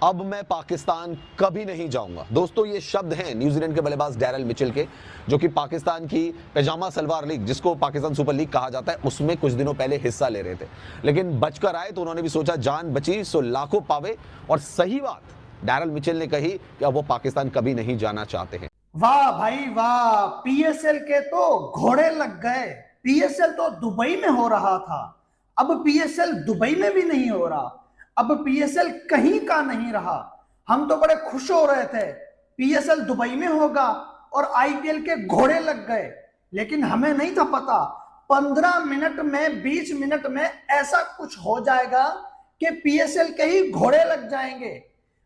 अब मैं पाकिस्तान कभी नहीं जाऊंगा। दोस्तों, ये शब्द हैं न्यूजीलैंड के बल्लेबाज डैरल मिचेल के, जो कि पाकिस्तान की पैजामा सलवार लीग, जिसको पाकिस्तान सुपर लीग कहा जाता है, उसमें कुछ दिनों पहले हिस्सा ले रहे थे। लेकिन बचकर आए तो उन्होंने भी सोचा जान बची सो लाखों पावे, और सही बात डैरल मिचेल ने कही कि अब वो पाकिस्तान कभी नहीं जाना चाहते हैं। वाह भाई वाह, पीएसएल के तो घोड़े लग गए। पीएसएल तो दुबई में हो रहा था, अब पीएसएल दुबई में भी नहीं हो रहा, अब पीएसएल कहीं का नहीं रहा। हम तो बड़े खुश हो रहे थे पीएसएल दुबई में होगा और आईपीएल के घोड़े लग गए, लेकिन हमें नहीं था पता 15 मिनट में 20 मिनट में ऐसा कुछ हो जाएगा कि पीएसएल के ही घोड़े लग जाएंगे।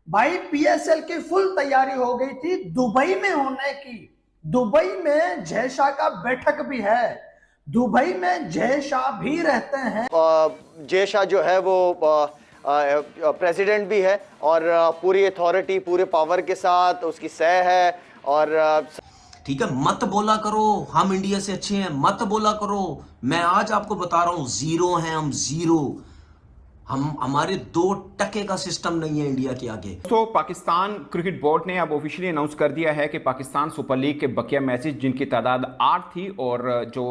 भाई पीएसएल की फुल तैयारी हो गई थी दुबई में होने की। दुबई में जय शाह का बैठक भी है, दुबई में जय शाह भी रहते हैं। जय शाह जो है वो प्रेसिडेंट भी है और पूरी अथॉरिटी पूरे पावर के साथ उसकी सह है। और ठीक है, मत बोला करो हम इंडिया से अच्छे हैं, मत बोला करो। मैं आज आपको बता रहा हूं, जीरो हैं हम, जीरो। हमारे 2% का सिस्टम नहीं है इंडिया के आगे। तो पाकिस्तान क्रिकेट बोर्ड ने अब ऑफिशियली अनाउंस कर दिया है कि पाकिस्तान सुपर लीग के बकिया मैचेस, जिनकी तादाद 8 थी और जो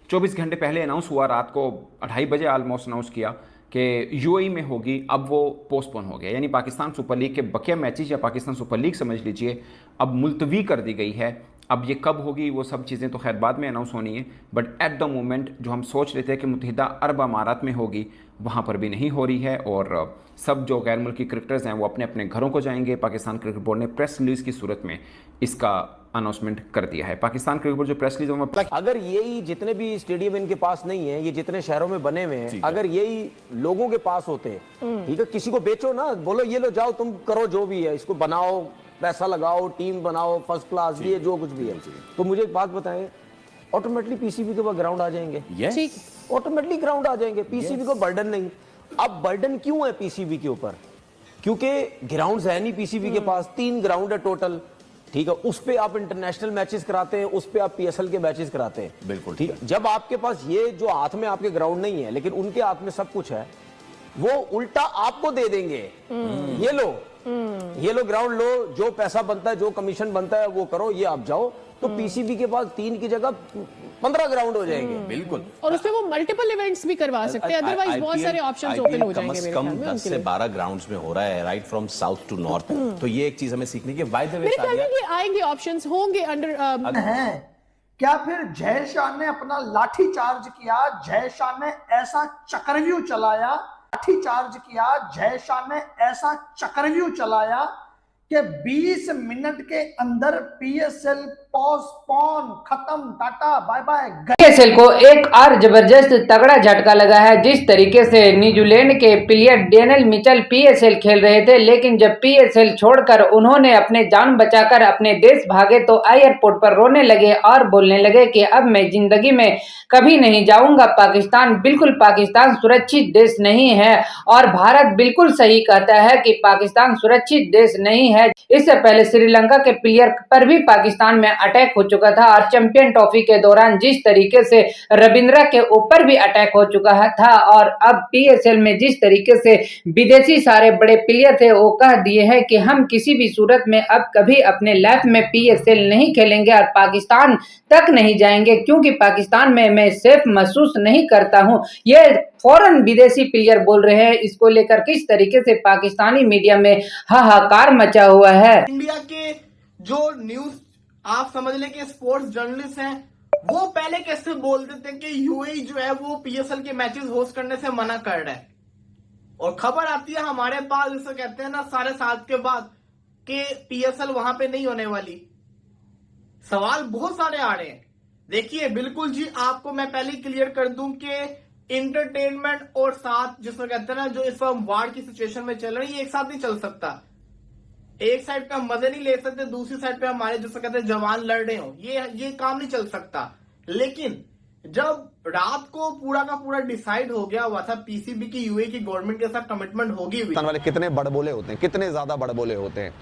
24 घंटे पहले अनाउंस हुआ, रात को 2:30 बजे ऑलमोस्ट अनाउंस किया कि यूएई में होगी, अब वो पोस्टपोन हो गया। यानी पाकिस्तान सुपर लीग के बकिया मैचेस, या पाकिस्तान सुपर लीग समझ लीजिए, अब मुलतवी कर दी गई है। अब ये कब होगी वो सब चीज़ें तो खैर बाद में अनाउंस होनी है, बट एट द मोमेंट जो हम सोच रहे थे कि मुत्तहिदा अरब अमारात में होगी, वहाँ पर भी नहीं हो रही है। और सब जो गैर मुल्की क्रिकेटर्स हैं वो अपने अपने घरों को जाएंगे। पाकिस्तान क्रिकेट बोर्ड ने प्रेस रिलीज़ की सूरत में इसका अनाउंसमेंट कर दिया है। पाकिस्तान क्रिकेट बोर्ड जो प्रेस रिलीज, अगर यही जितने भी स्टेडियम इनके पास नहीं है, ये जितने शहरों में बने हुए हैं, अगर यही लोगों के पास होते हैं, ठीक है, किसी को बेचो ना, बोलो ये लो जाओ तुम करो जो भी है, इसको बनाओ, पैसा लगाओ, टीम बनाओ फर्स्ट क्लास, ये जो कुछ भी है, तो मुझे एक बात बताएं, ऑटोमेटिकली पीसीबी के पास ग्राउंड आ जाएंगे। ठीक, ऑटोमेटिकली ग्राउंड आ जाएंगे, पीसीबी को बर्डन नहीं। अब बर्डन क्यों है पीसीबी के ऊपर? क्योंकि ग्राउंड्स है नहीं पीसीबी के पास, 3 ग्राउंड है टोटल, ठीक है, उस पे आप इंटरनेशनल मैचेस कराते हैं, उस पे आप पीएसएल के मैचेस कराते हैं, बिल्कुल ठीक है। जब आपके पास ये जो हाथ में आपके ग्राउंड नहीं है, लेकिन उनके हाथ में सब कुछ है, वो उल्टा आपको दे देंगे, ये लो ग्राउंड लो, जो पैसा बनता है, जो कमीशन बनता है वो करो, ये आप जाओ। तो पीसीबी के पास 3 की जगह 15 ग्राउंड हो जाएंगे, बिल्कुल। और उसमें वो मल्टीपल इवेंट्स भी करवा सकते हैं, अदरवाइज बहुत सारे ऑप्शंस ओपन हो जाएंगे। मेरे ख्याल में 10 से 12 ग्राउंड्स में हो रहा है, right from south to north. तो ये एक चीज हमें सीखने की, बाय द वे मेरे ख्याल में ये आएंगे ऑप्शंस होंगे अंडर हैं। क्या फिर जय शाह ने अपना लाठी चार्ज किया, जय शाह ने ऐसा चक्रव्यूह चलाया, लाठी चार्ज किया, जय शाह ने ऐसा चक्रव्यूह चलाया कि 20 मिनट के अंदर पीएसएल पोस्टपोन, खत्म, टाटा बाय बाय। पीएसएल को एक और जबरदस्त तगड़ा झटका लगा है। जिस तरीके से न्यूजीलैंड के प्लेयर डैरल मिचेल पीएसएल खेल रहे थे, लेकिन जब पीएसएल छोड़कर उन्होंने अपने जान बचाकर अपने देश भागे तो एयरपोर्ट पर रोने लगे और बोलने लगे कि अब मैं जिंदगी में कभी नहीं जाऊंगा पाकिस्तान। बिल्कुल पाकिस्तान सुरक्षित देश नहीं है, और भारत बिल्कुल सही कहता है कि पाकिस्तान सुरक्षित देश नहीं है। इससे पहले श्रीलंका के प्लेयर पर भी पाकिस्तान में अटैक हो चुका था, और चैंपियन ट्रॉफी के दौरान जिस तरीके से रविंद्रा के ऊपर भी अटैक हो चुका था, और अब पीएसएल में जिस तरीके से विदेशी सारे बड़े प्लेयर थे वो कह दिए हैं कि हम किसी भी सूरत में अब कभी अपने लाइफ में पीएसएल नहीं खेलेंगे और पाकिस्तान तक नहीं जाएंगे, क्योंकि पाकिस्तान में मैं सेफ महसूस नहीं करता हूं। ये फॉरेन विदेशी प्लेयर बोल रहे हैं। इसको लेकर किस तरीके से पाकिस्तानी मीडिया में हाहाकार मचा हुआ है। इंडिया के जो न्यूज आप समझ लें कि स्पोर्ट्स जर्नलिस्ट हैं, वो पहले कैसे बोलते थे कि यूएई जो है वो पीएसएल के मैचेस होस्ट करने से मना कर रहा है, और खबर आती है हमारे पास, जिसे कहते हैं ना 7.5 के बाद, कि पीएसएल वहां पे नहीं होने वाली। सवाल बहुत सारे आ रहे हैं। देखिए बिल्कुल जी, आपको मैं पहले क्लियर कर दूं कि इंटरटेनमेंट और साथ जिसमें कहते हैं ना जो इस वक्त वार की सिचुएशन में चल रही है, एक साथ नहीं चल सकता। एक साइड पे हम मजे नहीं ले सकते, दूसरी साइड पे हमारे जिसे कहते हैं जवान लड़ रहे हो, ये काम नहीं चल सकता। लेकिन जब रात को पूरा का पूरा डिसाइड हो गया हुआ था, पीसीबी की यूएई की गवर्नमेंट के साथ कमिटमेंट होगी हुई। वाले कितने बड़बोले होते हैं, कितने ज्यादा बड़बोले होते हैं।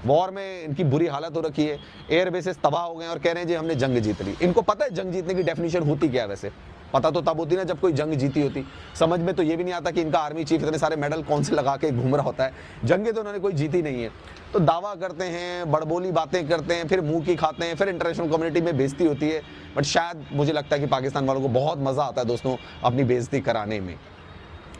वॉर में इनकी बुरी हालत हो रखी है, एयर बेसेस तबाह हो गए और कह रहे हैं जी हमने जंग जीत ली। इनको पता है जंग जीतने की डेफिनेशन होती क्या है? वैसे पता तो तब होती ना जब कोई जंग जीती होती। समझ में तो ये भी नहीं आता कि इनका आर्मी चीफ इतने सारे मेडल कौन से लगा के घूम रहा होता है। जंगे तो उन्होंने कोई जीती नहीं है। तो दावा करते हैं, बड़बोली बातें करते हैं, फिर मुंह की खाते हैं, फिर इंटरनेशनल कम्युनिटी में बेइज्जती होती है। बट शायद मुझे लगता है कि पाकिस्तान वालों को बहुत मजा आता है दोस्तों अपनी बेइज्जती कराने में।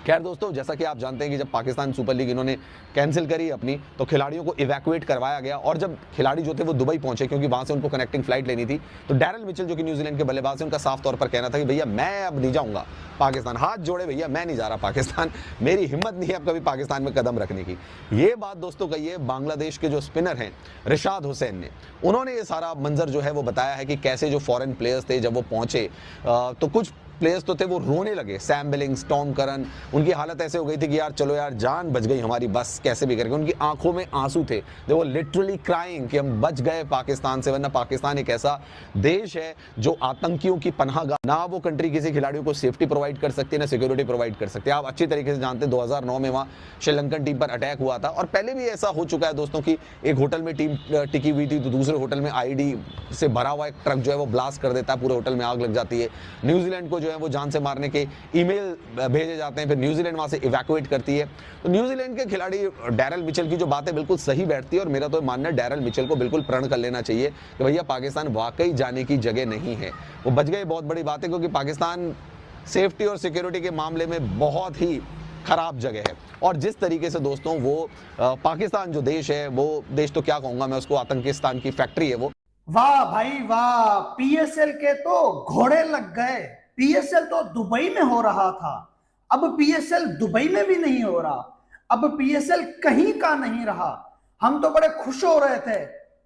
खैर दोस्तों, जैसा कि आप जानते हैं कि जब पाकिस्तान सुपर लीग इन्होंने कैंसिल करी अपनी, तो खिलाड़ियों को इवैक्यूएट करवाया गया। और जब खिलाड़ी जो थे वो दुबई पहुंचे, क्योंकि वहां से उनको कनेक्टिंग फ्लाइट लेनी थी, तो डैरल मिचेल जो कि न्यूजीलैंड के बल्लेबाज हैं, उनका साफ तौर पर कहना था कि भैया मैं अब नहीं जाऊंगा पाकिस्तान। हाथ जोड़े भैया, मैं नहीं जा रहा पाकिस्तान, मेरी हिम्मत नहीं है अब कभी पाकिस्तान में कदम रखने की। ये बात दोस्तों कही है बांग्लादेश के जो स्पिनर हैं रिशाद हुसैन ने। उन्होंने ये सारा मंजर जो है वो बताया है कि कैसे जो फॉरेन प्लेयर्स थे जब वो पहुंचे तो कुछ प्लेयर्स तो थे वो रोने लगे। सैम बिलिंग्स, टॉम करन, उनकी हालत ऐसे हो गई थी कि यार चलो यार जान बच गई हमारी, बस कैसे भी करके। उनकी आंखों में आंसू थे, दे वो लिटरली क्राइंग कि हम बच गए पाकिस्तान से। वरना पाकिस्तान एक ऐसा देश है जो आतंकियों की पनाहगाह, ना वो कंट्री किसी खिलाड़ियों को सेफ्टी प्रोवाइड कर सकती है ना सिक्योरिटी प्रोवाइड कर सकती है। आप अच्छी तरीके से जानते हैं 2009 में वहाँ श्रीलंकन टीम पर अटैक हुआ था। और पहले भी ऐसा हो चुका है दोस्तों कि एक होटल में टीम टिकी हुई थी तो दूसरे होटल में आईडी से भरा हुआ एक ट्रक जो है वो ब्लास्ट कर देता है, पूरे होटल में आग लग जाती है। न्यूजीलैंड को जो है वो जान से मारने के ईमेल भेजे जाते हैं, फिर न्यूजीलैंड वहां से इवैक्यूएट करती है। तो न्यूजीलैंड के खिलाड़ी डैरल मिचेल की जो बातें बिल्कुल सही बैठती है। और मेरा तो मानना है डैरल मिचेल को बिल्कुल प्रण कर लेना चाहिए कि भैया पाकिस्तान वाकई जाने की जगह नहीं है। वो बच गए, बहुत बड़ी बात है, क्योंकि पाकिस्तान सेफ्टी और सिक्योरिटी के मामले में बहुत ही खराब जगह है। और जिस तरीके से दोस्तों वो पाकिस्तान जो देश है, वो देश तो क्या कहूंगा मैं उसको, आतंकिस्तान की फैक्ट्री है वो। वाह भाई वाह, पीएसएल के तो घोड़े लग गए। पीएसएल तो दुबई में हो रहा था, अब पीएसएल दुबई में भी नहीं हो रहा, अब पीएसएल कहीं का नहीं रहा। हम तो बड़े खुश हो रहे थे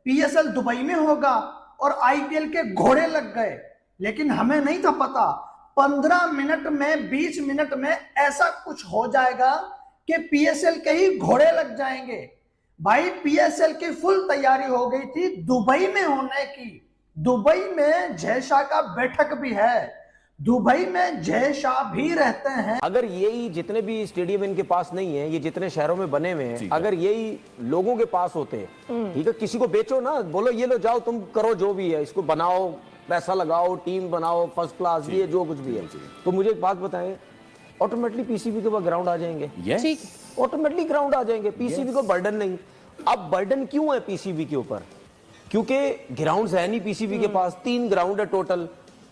पीएसएल दुबई में होगा और आईपीएल के घोड़े लग गए, लेकिन हमें नहीं था पता 15 मिनट में 20 मिनट में ऐसा कुछ हो जाएगा कि पीएसएल के ही घोड़े लग जाएंगे। भाई पीएसएल की फुल तैयारी हो गई थी दुबई में होने की। दुबई में जय शाह का बैठक भी है, दुबई में जय शाह भी रहते हैं। अगर यही जितने भी स्टेडियम इनके पास नहीं है, ये जितने शहरों में बने हुए हैं, अगर यही लोगों के पास होते हैं, ठीक है, किसी को बेचो ना, बोलो ये लो जाओ तुम करो जो भी है, इसको बनाओ, पैसा लगाओ, टीम बनाओ, फर्स्ट क्लास भी है, जो कुछ भी है, तो मुझे एक बात बताएं, ऑटोमेटिकली पीसीबी के ऊपर ग्राउंड आ जाएंगे। ठीक, ऑटोमेटिकली ग्राउंड आ जाएंगे, पीसीबी को बर्डन नहीं। अब बर्डन क्यों है पीसीबी के ऊपर? क्योंकि ग्राउंड्स है नहीं पीसीबी के पास, 3 ग्राउंड है टोटल,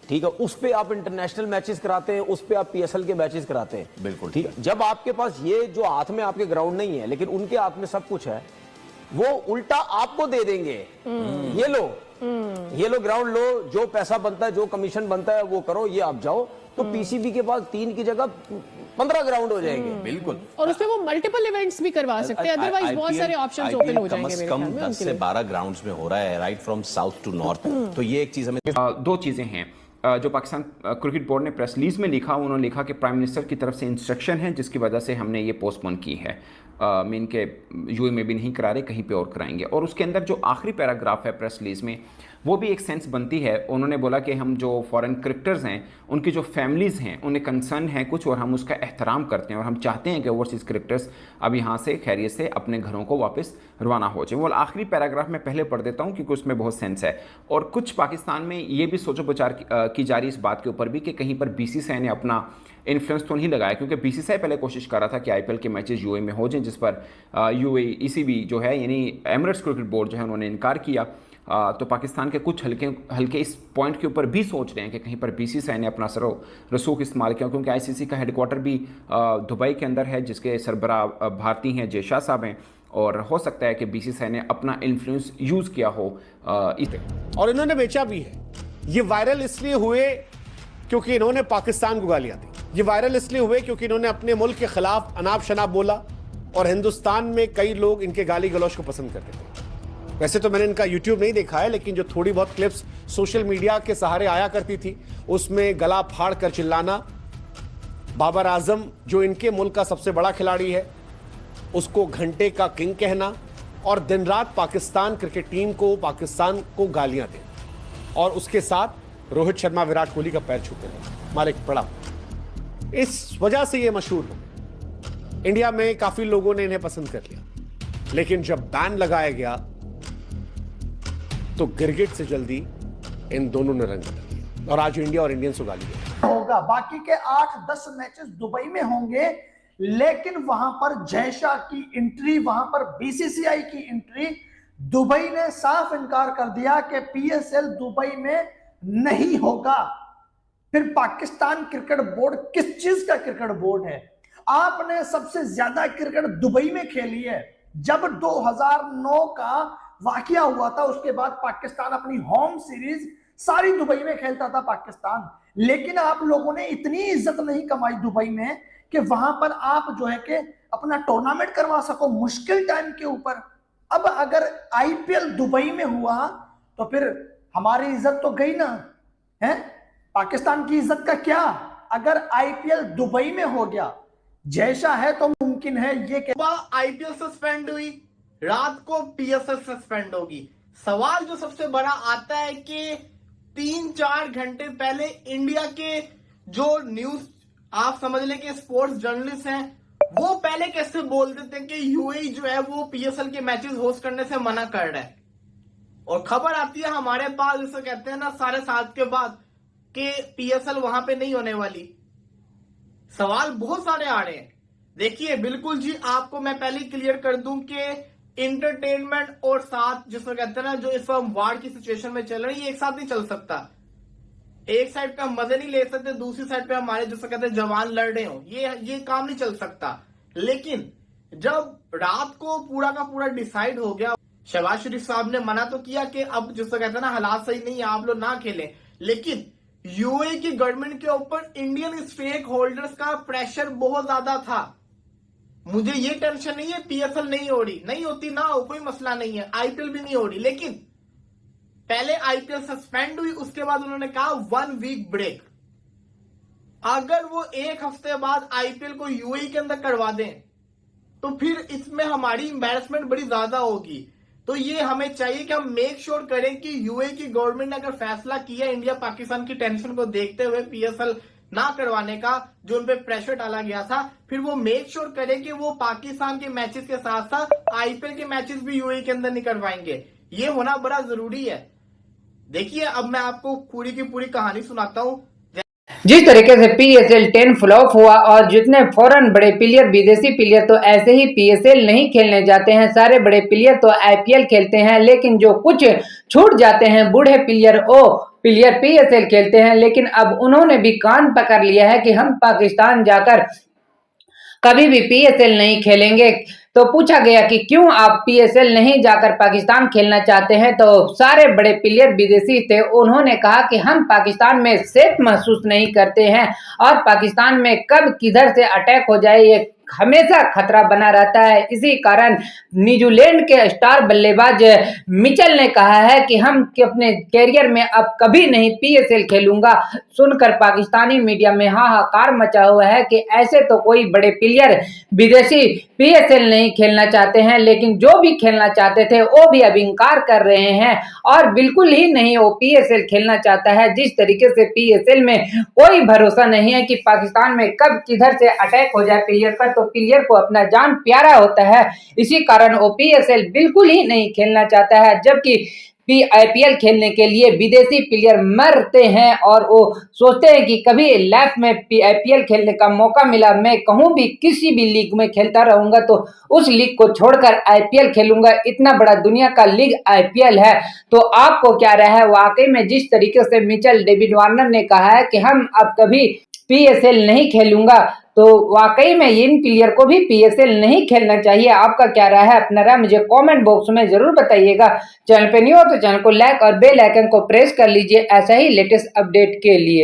ठीक है, उस पे आप इंटरनेशनल मैचेस कराते हैं, उस पे आप पीएसएल के मैचेस कराते हैं, बिल्कुल ठीक है। जब आपके पास ये जो हाथ में आपके ग्राउंड नहीं है, लेकिन उनके हाथ में सब कुछ है, वो उल्टा आपको दे देंगे, ये लो ग्राउंड लो, जो पैसा बनता है, जो कमीशन बनता है वो करो, ये आप जाओ। तो पीसीबी के पास 3 की जगह 15 ग्राउंड हो जाएंगे, बिल्कुल। और उसमें वो मल्टीपल इवेंट्स भी करवा सकते हैं, अदरवाइज बहुत सारे ऑप्शंस ओपन हो जाएंगे मेरे ख्याल में। 10 से 12 ग्राउंड्स में हो रहा है, right from south to north. तो ये एक चीज हमें दो चीज़ें हैं जो पाकिस्तान क्रिकेट बोर्ड ने प्रेस रिलीज में लिखा। उन्होंने लिखा कि प्राइम मिनिस्टर की तरफ से इंस्ट्रक्शन है जिसकी वजह से हमने ये पोस्टपोन की है। मीन के यूए में भी नहीं करा रहे, कहीं पे और कराएंगे। और उसके अंदर जो आखिरी पैराग्राफ है प्रेस रिलीज में, वो भी एक सेंस बनती है। उन्होंने बोला कि हम जो फॉरेन क्रिकेटर्स हैं, उनकी जो फैमिलीज़ हैं, उन्हें कंसर्न है कुछ, और हम उसका एहतराम करते हैं और हम चाहते हैं कि ओवरसीज़ क्रिकेटर्स अब यहाँ से खैरियत से अपने घरों को वापस रवाना हो जाए। वो आखिरी पैराग्राफ में पहले पढ़ देता हूँ क्योंकि उसमें बहुत सेंस है। और कुछ पाकिस्तान में ये भी सोचो विचार की जा रही इस बात के ऊपर भी कि कहीं पर बीसीसीआई ने अपना इन्फ्लुएंस तो नहीं लगाया, क्योंकि बीसीसीआई पहले कोशिश कर रहा था कि आईपीएल के मैचेस यूए में हो जाएं, जिस पर यूए ईसीबी जो है यानी एमिरेट्स क्रिकेट बोर्ड जो है उन्होंने इनकार किया। तो पाकिस्तान के कुछ हल्के इस पॉइंट के ऊपर भी सोच रहे हैं कि कहीं पर बीसीसीआई ने अपना सरो रसूख इस्तेमाल किया, क्योंकि आईसीसी का हेडक्वार्टर भी दुबई के अंदर है, जिसके सरबराह भारती हैं, जय शाह साहब हैं, और हो सकता है कि बीसीसीआई ने अपना इन्फ्लुएंस यूज़ किया हो इस पे। और इन्होंने बेचा भी है। ये वायरल इसलिए हुए क्योंकि इन्होंने पाकिस्तान को गालियां दी, ये वायरल इसलिए हुए क्योंकि इन्होंने अपने मुल्क के खिलाफ अनाप शनाप बोला, और हिंदुस्तान में कई लोग इनके गाली गलौज को पसंद करते थे। वैसे तो मैंने इनका यूट्यूब नहीं देखा है, लेकिन जो थोड़ी बहुत क्लिप्स सोशल मीडिया के सहारे आया करती थी, उसमें गला फाड़ कर चिल्लाना, बाबर आजम जो इनके मुल्क का सबसे बड़ा खिलाड़ी है उसको घंटे का किंग कहना, और दिन रात पाकिस्तान क्रिकेट टीम को, पाकिस्तान को गालियां देना, और उसके साथ रोहित शर्मा, विराट कोहली का पैर छूते रहे, मालिक पड़ा। इस वजह से ये मशहूर हो। इंडिया में काफी लोगों ने इन्हें पसंद कर लिया, लेकिन जब बैन लगाया गया तो गिरगिट से जल्दी इन दोनों ने रंग बदल दिया, और आज इंडिया और इंडियंस को गाली दिया। होगा, बाकी के 8-10 मैचेस दुबई में होंगे, लेकिन वहां पर जय शाह की एंट्री, वहां पर बीसीसीआई की एंट्री, दुबई ने साफ इनकार कर दिया कि पीएसएल दुबई में नहीं होगा। फिर पाकिस्तान क्रिकेट बोर्ड किस चीज का क्रिकेट बोर्ड है? आपने सबसे ज्यादा क्रिकेट दुबई में खेली है। जब 2009 का वाकया हुआ था, उसके बाद पाकिस्तान अपनी होम सीरीज सारी दुबई में खेलता था पाकिस्तान, लेकिन आप लोगों ने इतनी इज्जत नहीं कमाई दुबई में कि वहां पर आप जो है कि अपना टूर्नामेंट करवा सको मुश्किल टाइम के ऊपर। अब अगर आईपीएल दुबई में हुआ तो फिर हमारी इज्जत तो गई ना है, पाकिस्तान की इज्जत का क्या? अगर आईपीएल दुबई में हो गया, जैसा है तो मुमकिन है ये कि आईपीएल सस्पेंड हुई, रात को पीएसएल सस्पेंड होगी। सवाल जो सबसे बड़ा आता है कि 3-4 घंटे पहले इंडिया के जो न्यूज आप समझ लें कि स्पोर्ट्स जर्नलिस्ट हैं, वो पहले कैसे बोल देते हैं कि यूएई जो है वो पीएसएल के मैचेस होस्ट करने से मना कर रहा है, और खबर आती है हमारे पास, जिसे कहते हैं ना 7:30 के बाद, कि पीएसएल वहां पे नहीं होने वाली। सवाल बहुत सारे आ रहे हैं। देखिए बिल्कुल जी, आपको मैं पहले क्लियर कर दूं कि इंटरटेनमेंट और साथ जिसमें कहते हैं ना जो इस वक्त वार की सिचुएशन में चल रही है, एक साथ नहीं चल सकता। एक साइड पे हम मजे नहीं ले सकते, दूसरी साइड पे हमारे जिसे कहते हैं जवान लड़ रहे हो, ये काम नहीं चल सकता। लेकिन जब रात को पूरा का पूरा डिसाइड हो गया, शहबाज शरीफ साहब ने मना तो किया कि अब जिसे कहते हैं ना हालात सही नहीं है, आप लोग ना खेलें, लेकिन यूएई की गवर्नमेंट के ऊपर इंडियन स्टेक होल्डर्स का प्रेशर बहुत ज्यादा था। मुझे ये टेंशन नहीं है पीएसएल नहीं हो रही, नहीं होती ना हो, कोई मसला नहीं है, आईपीएल भी नहीं हो रही, लेकिन पहले आईपीएल सस्पेंड हुई, उसके बाद उन्होंने कहा 1 वीक ब्रेक। अगर वो 1 हफ्ते बाद आईपीएल को यूएई के अंदर करवा दें तो फिर इसमें हमारी एम्बैरसमेंट बड़ी ज्यादा होगी। तो ये हमें चाहिए कि हम मेक श्योर करें कि यूएई की गवर्नमेंट ने अगर फैसला किया इंडिया पाकिस्तान की टेंशन को देखते हुए पीएसएल ना करवाने का, जो उन पे प्रेशर डाला गया था, फिर वो मेक श्योर करें कि वो पाकिस्तान के मैचेस के साथ साथ आईपीएल के मैचेस भी यूएई के अंदर नहीं करवाएंगे। ये होना बड़ा जरूरी है। देखिए अब मैं आपको पूरी की पूरी कहानी सुनाता हूं। जिस तरीके से पीएसएल 10 फ्लॉप हुआ और जितने फॉरेन बड़े प्लेयर, विदेशी प्लेयर तो ऐसे ही पीएसएल नहीं खेलने जाते हैं, सारे बड़े प्लेयर तो आईपीएल खेलते हैं, लेकिन जो कुछ छूट जाते हैं बूढ़े प्लेयर, ओ प्लेयर पीएसएल खेलते हैं। लेकिन अब उन्होंने भी कान पकड़ लिया है कि हम पाकिस्तान जाकर कभी भी पीएसएल नहीं खेलेंगे। तो पूछा गया कि क्यों आप पीएसएल नहीं जाकर पाकिस्तान खेलना चाहते हैं, तो सारे बड़े प्लेयर विदेशी थे, उन्होंने कहा कि हम पाकिस्तान में सेफ महसूस नहीं करते हैं और पाकिस्तान में कब किधर से अटैक हो जाए ये हमेशा खतरा बना रहता है। इसी कारण न्यूजीलैंड के स्टार बल्लेबाज मिचेल ने कहा है कि हम अपने कैरियर में अब कभी नहीं पीएसएल खेलूंगा। सुनकर पाकिस्तानी मीडिया में हाहाकार मचा हुआ है कि ऐसे तो कोई बड़े प्लेयर विदेशी पीएसएल नहीं खेलना चाहते हैं, लेकिन जो भी खेलना चाहते थे वो भी अब इंकार कर रहे हैं और बिल्कुल ही नहीं वो पीएसएल खेलना चाहता है। जिस तरीके से पीएसएल में कोई भरोसा नहीं है कि पाकिस्तान में कब किधर से अटैक हो जाए प्लेयर पर, तो प्लेयर को अपना जान प्यारा होता है, इसी कारण वो पीएसएल बिल्कुल ही नहीं खेलना चाहता है। जबकि आईपीएल खेलने के लिए विदेशी प्लेयर मरते हैं और वो सोचते हैं कि कभी लाइफ में आईपीएल खेलने का मौका मिला, मैं कहूं भी किसी भी लीग में खेलता रहूंगा तो उस लीग को छोड़कर आईपीएल खेलूंगा, इतना बड़ा दुनिया का लीग आईपीएल है। तो आपको क्या राय है? वाकई में जिस तरीके से मिचेल डेविड वार्नर ने कहा है कि हम अब कभी पीएसएल नहीं खेलूंगा, तो वाकई में इन प्लेयर को भी पीएसएल नहीं खेलना चाहिए। आपका क्या राय है? अपना राय मुझे कमेंट बॉक्स में जरूर बताइएगा। चैनल पे न्यू हो तो चैनल को लाइक और बेल आइकन को प्रेस कर लीजिए ऐसा ही लेटेस्ट अपडेट के लिए।